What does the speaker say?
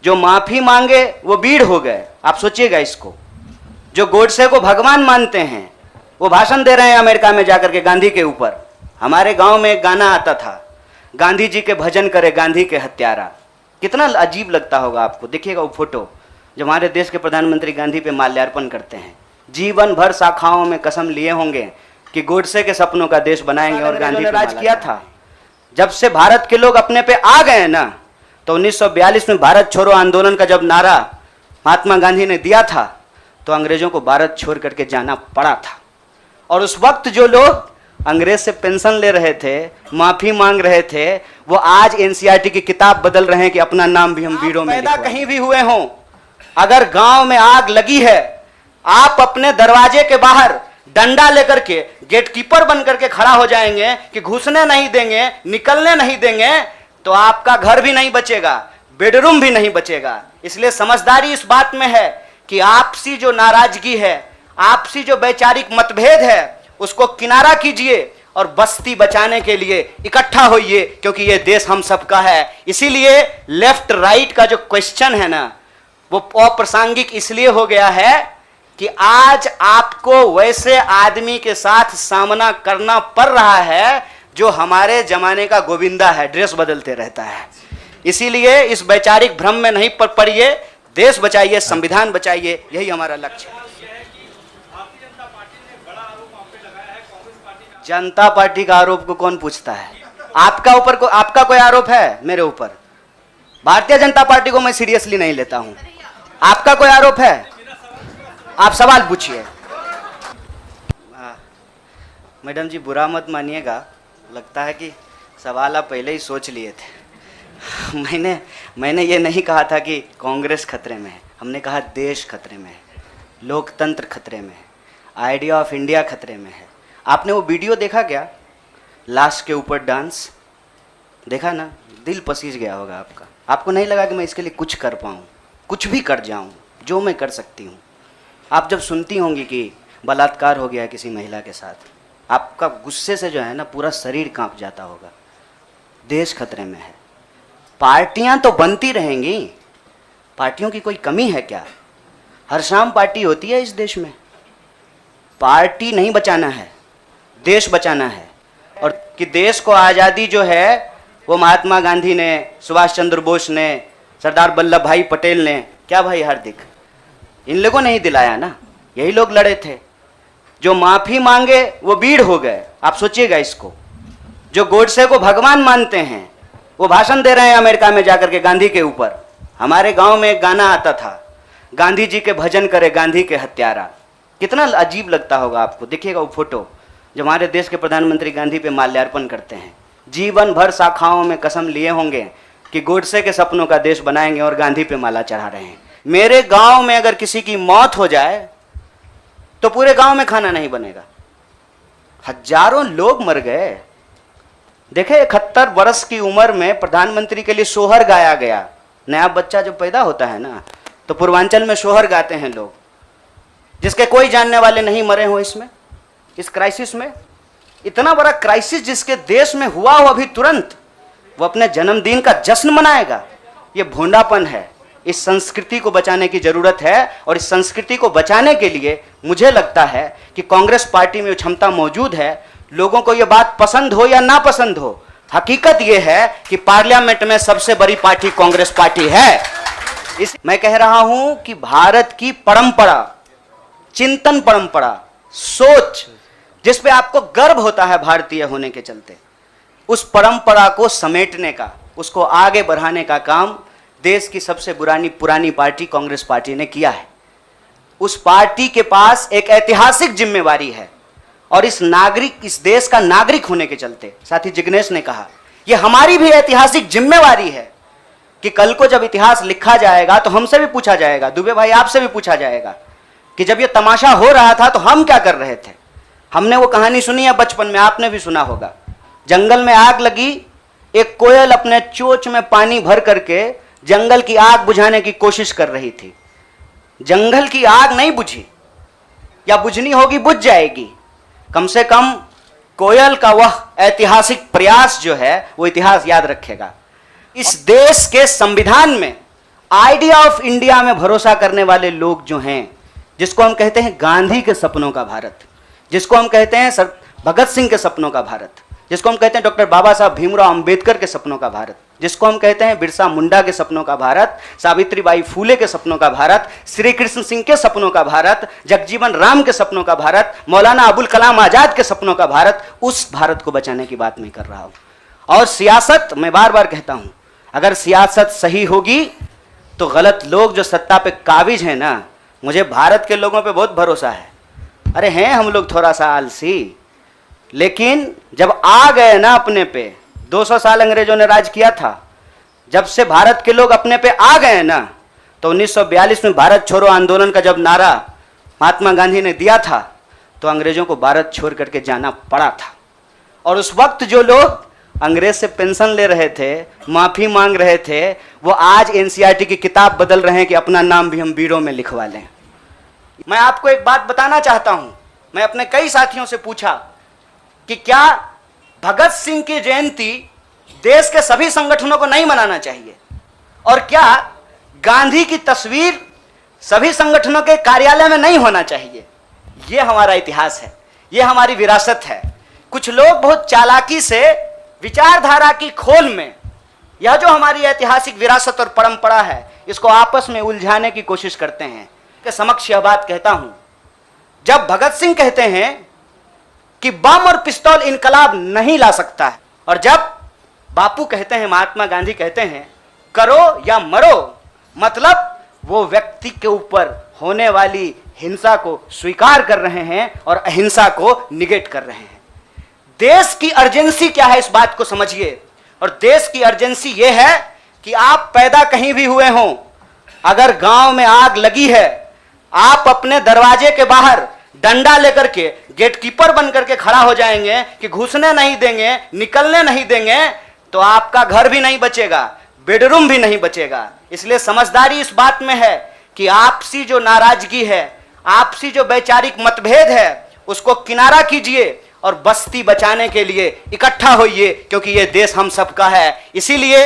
जो माफी मांगे वो बीड़ हो गए। आप सोचिएगा इसको। जो गोडसे को भगवान मानते हैं वो भाषण दे रहे हैं अमेरिका में जाकर के गांधी के ऊपर। हमारे गांव में एक गाना आता था, गांधी जी के भजन करे गांधी के हत्यारा। कितना अजीब लगता होगा आपको। देखिएगा वो फोटो जब हमारे देश के प्रधानमंत्री गांधी पे माल्यार्पण करते हैं। जीवन भर शाखाओं में कसम लिए होंगे कि गोडसे के सपनों का देश बनाएंगे और गांधी ने राज किया था। जब से भारत के लोग अपने पे आ गए ना, तो 1942 में भारत छोड़ो आंदोलन का जब नारा महात्मा गांधी ने दिया था तो अंग्रेजों को भारत छोड़ करके जाना पड़ा था। और उस वक्त जो लोग अंग्रेज से पेंशन ले रहे थे, माफी मांग रहे थे, वो आज एनसीईआरटी की किताब बदल रहे हैं कि अपना नाम भी हम वीरों में पैदा कहीं भी हुए हों। अगर गांव में आग लगी है, आप अपने दरवाजे के बाहर डंडा लेकर के गेटकीपर बन करके खड़ा हो जाएंगे कि घुसने नहीं देंगे, निकलने नहीं देंगे, तो आपका घर भी नहीं बचेगा, बेडरूम भी नहीं बचेगा। इसलिए समझदारी इस बात में है कि आपसी जो नाराजगी है, आपसी जो वैचारिक मतभेद है, उसको किनारा कीजिए और बस्ती बचाने के लिए इकट्ठा होइए, क्योंकि ये देश हम सबका है। इसीलिए लेफ्ट राइट का जो क्वेश्चन है ना, वो अप्रासंगिक इसलिए हो गया है कि आज आपको वैसे आदमी के साथ सामना करना पड़ रहा है जो हमारे जमाने का गोविंदा है, ड्रेस बदलते रहता है। इसीलिए इस वैचारिक भ्रम में नहीं पड़िए, देश बचाइए, संविधान बचाइए, यही हमारा लक्ष्य है। जनता पार्टी का आरोप को कौन पूछता है? आपका कोई आरोप है मेरे ऊपर? भारतीय जनता पार्टी को मैं सीरियसली नहीं लेता हूं। आपका कोई आरोप है? आप सवाल पूछिए। मैडम जी बुरा मत मानिएगा, लगता है कि सवाल आप पहले ही सोच लिए थे। मैंने ये नहीं कहा था कि कांग्रेस खतरे में है, हमने कहा देश खतरे में है, लोकतंत्र खतरे में है, आइडिया ऑफ इंडिया खतरे में है। आपने वो वीडियो देखा क्या, लाश के ऊपर डांस? देखा ना, दिल पसीज गया होगा आपका। आपको नहीं लगा कि मैं इसके लिए कुछ कर पाऊँ, कुछ भी कर जाऊँ जो मैं कर सकती हूँ। आप जब सुनती होंगी कि बलात्कार हो गया किसी महिला के साथ, आपका गुस्से से जो है ना पूरा शरीर कांप जाता होगा। देश खतरे में है। पार्टियां तो बनती रहेंगी, पार्टियों की कोई कमी है क्या? हर शाम पार्टी होती है इस देश में। पार्टी नहीं बचाना है, देश बचाना है। और कि देश को आज़ादी जो है वो महात्मा गांधी ने, सुभाष चंद्र बोस ने, सरदार वल्लभ भाई पटेल ने, क्या भाई हार्दिक, इन लोगों ने ही दिलाया ना। यही लोग लड़े थे। जो माफी मांगे वो बीड़ हो गए। आप सोचिएगा इसको। जो गोडसे को भगवान मानते हैं वो भाषण दे रहे हैं अमेरिका में जाकर के गांधी के ऊपर। हमारे गांव में एक गाना आता था, गांधी जी के भजन करे गांधी के हत्यारा। कितना अजीब लगता होगा आपको। देखिएगा वो फोटो जब हमारे देश के प्रधानमंत्री गांधी पे माल्यार्पण करते हैं। जीवन भर शाखाओं में कसम लिए होंगे कि गोडसे के सपनों का देश बनाएंगे और गांधी पे माला चढ़ा रहे हैं। मेरे गांव में अगर किसी की मौत हो जाए तो पूरे गांव में खाना नहीं बनेगा। हजारों लोग मर गए। देखे 71 वर्ष की उम्र में प्रधानमंत्री के लिए सोहर गाया गया। नया बच्चा जब पैदा होता है ना तो पूर्वांचल में सोहर गाते हैं लोग, जिसके कोई जानने वाले नहीं मरे हो इसमें, इस क्राइसिस में। इतना बड़ा क्राइसिस जिसके देश में हुआ हो अभी तुरंत, वो अपने जन्मदिन का जश्न मनाएगा। ये भोंडापन है। इस संस्कृति को बचाने की जरूरत है और इस संस्कृति को बचाने के लिए मुझे लगता है कि कांग्रेस पार्टी में क्षमता मौजूद है। लोगों को यह बात पसंद हो या ना पसंद हो, हकीकत यह है कि पार्लियामेंट में सबसे बड़ी पार्टी कांग्रेस पार्टी है। मैं कह रहा हूं कि भारत की परंपरा, चिंतन परंपरा, सोच, जिस पे आपको गर्व होता है भारतीय होने के चलते, उस परंपरा को समेटने का, उसको आगे बढ़ाने का काम देश की सबसे पुरानी पार्टी कांग्रेस पार्टी ने किया है। उस पार्टी के पास एक ऐतिहासिक जिम्मेवारी है और इस देश का नागरिक होने के चलते, साथी जिग्नेश ने कहा, यह हमारी भी ऐतिहासिक जिम्मेवारी है कि कल को जब इतिहास लिखा जाएगा तो हमसे भी पूछा जाएगा, दुबे भाई आपसे भी पूछा जाएगा कि जब यह तमाशा हो रहा था तो हम क्या कर रहे थे। हमने वो कहानी सुनी है बचपन में, आपने भी सुना होगा। जंगल में आग लगी, एक कोयल अपने चोंच में पानी भर करके जंगल की आग बुझाने की कोशिश कर रही थी। जंगल की आग नहीं बुझी, या बुझनी होगी बुझ जाएगी। कम से कम कोयल का वह ऐतिहासिक प्रयास जो है वो इतिहास याद रखेगा। इस देश के संविधान में आइडिया ऑफ इंडिया में भरोसा करने वाले लोग जो हैं, जिसको हम कहते हैं गांधी के सपनों का भारत, जिसको हम कहते हैं सर भगत सिंह के सपनों का भारत, जिसको हम कहते हैं डॉक्टर बाबा साहब भीमराव अंबेडकर के सपनों का भारत, जिसको हम कहते हैं बिरसा मुंडा के सपनों का भारत, सावित्रीबाई फूले के सपनों का भारत, श्री कृष्ण सिंह के सपनों का भारत, जगजीवन राम के सपनों का भारत, मौलाना अबुल कलाम आजाद के सपनों का भारत, उस भारत को बचाने की बात मैं कर रहा हूं। और सियासत, मैं बार बार कहता हूं, अगर सियासत सही होगी तो गलत लोग जो सत्ता पे काबिज हैं ना, मुझे भारत के लोगों पे बहुत भरोसा है। अरे हैं हम लोग थोड़ा सा आलसी, लेकिन जब आ गए ना अपने पे, 200 साल अंग्रेजों ने राज किया था, जब से भारत के लोग अपने पे आ गए ना, तो 1942 में भारत छोड़ो आंदोलन का जब नारा महात्मा गांधी ने दिया था, तो अंग्रेजों को भारत छोड़ करके जाना पड़ा था। और उस वक्त जो लोग अंग्रेज से पेंशन ले रहे थे, माफी मांग रहे थे, वो आज एनसीईआरटी की किताब बदल रहे हैं कि अपना नाम भी हम बीड़ों में लिखवा लें। मैं आपको एक बात बताना चाहता हूं, मैं अपने कई साथियों से पूछा कि क्या भगत सिंह की जयंती देश के सभी संगठनों को नहीं मनाना चाहिए, और क्या गांधी की तस्वीर सभी संगठनों के कार्यालय में नहीं होना चाहिए? ये हमारा इतिहास है, ये हमारी विरासत है। कुछ लोग बहुत चालाकी से विचारधारा की खोल में यह जो हमारी ऐतिहासिक विरासत और परंपरा है, इसको आपस में उलझाने की कोशिश करते हैं। के समक्ष यह बात कहता हूं, जब भगत सिंह कहते हैं कि बम और पिस्तौल इनकलाब नहीं ला सकता है, और जब बापू कहते हैं, महात्मा गांधी कहते हैं करो या मरो, मतलब वो व्यक्ति के ऊपर होने वाली हिंसा को स्वीकार कर रहे हैं और अहिंसा को निगेट कर रहे हैं। देश की अर्जेंसी क्या है, इस बात को समझिए। और देश की अर्जेंसी यह है कि आप पैदा कहीं भी हुए हों, अगर गांव में आग लगी है, आप अपने दरवाजे के बाहर डंडा लेकर के गेटकीपर बन करके खड़ा हो जाएंगे कि घुसने नहीं देंगे, निकलने नहीं देंगे, तो आपका घर भी नहीं बचेगा, बेडरूम भी नहीं बचेगा। इसलिए समझदारी इस बात में है कि आपसी जो नाराजगी है, आपसी जो वैचारिक मतभेद है, उसको किनारा कीजिए और बस्ती बचाने के लिए इकट्ठा होइए, क्योंकि ये देश हम सबका है। इसीलिए